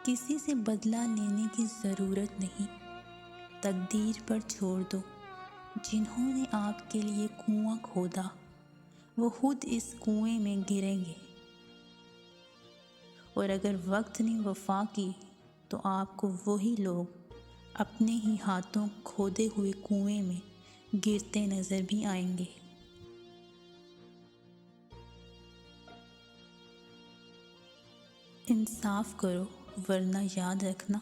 کسی سے بدلہ لینے کی ضرورت نہیں، تقدیر پر چھوڑ دو۔ جنہوں نے آپ کے لیے کنواں کھودا وہ خود اس کنویں میں گریں گے، اور اگر وقت نے وفا کی تو آپ کو وہی لوگ اپنے ہی ہاتھوں کھودے ہوئے کنویں میں گرتے نظر بھی آئیں گے۔ انصاف کرو ورنہ یاد رکھنا،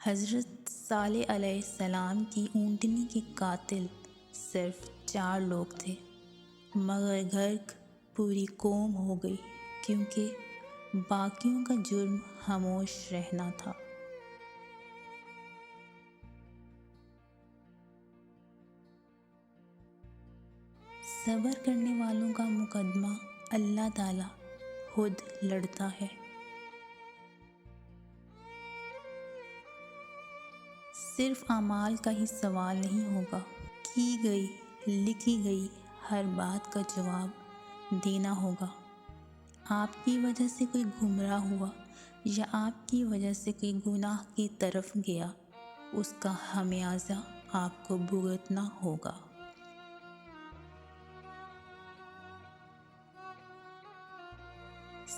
حضرت صالح علیہ السلام کی اونٹنی کے قاتل صرف 4 لوگ تھے، مگر غرق پوری قوم ہو گئی کیونکہ باقیوں کا جرم خاموش رہنا تھا۔ صبر کرنے والوں کا مقدمہ اللہ تعالیٰ خود لڑتا ہے۔ صرف اعمال کا ہی سوال نہیں ہوگا، کی گئی لکھی گئی ہر بات کا جواب دینا ہوگا۔ آپ کی وجہ سے کوئی گمراہ ہوا یا آپ کی وجہ سے کوئی گناہ کی طرف گیا، اس کا خمیازہ آپ کو بھگتنا ہوگا۔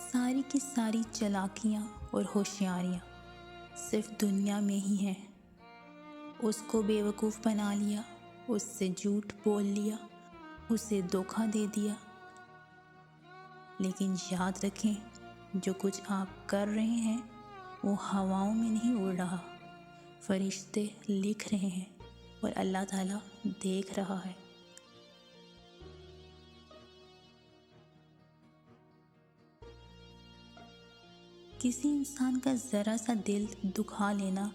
ساری کی ساری چالاکیاں اور ہوشیاریاں صرف دنیا میں ہی ہیں۔ اس کو بے وقوف بنا لیا، اس سے جھوٹ بول لیا، اسے دھوکہ دے دیا۔ لیکن یاد رکھیں، جو کچھ آپ کر رہے ہیں وہ ہواؤں میں نہیں اڑ رہا، فرشتے لکھ رہے ہیں اور اللہ تعالیٰ دیکھ رہا ہے۔ کسی انسان کا ذرا سا دل دکھا لینا،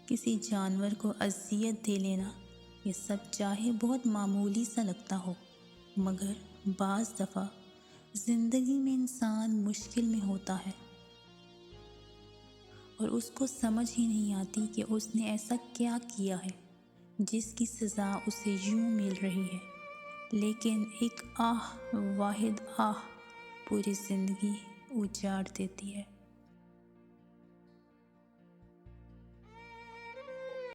کسی جانور کو اذیت دے لینا، یہ سب چاہے بہت معمولی سا لگتا ہو، مگر بعض دفعہ زندگی میں انسان مشکل میں ہوتا ہے اور اس کو سمجھ ہی نہیں آتی کہ اس نے ایسا کیا کیا ہے جس کی سزا اسے یوں مل رہی ہے، لیکن ایک واحد آہ پوری زندگی اجاڑ دیتی ہے۔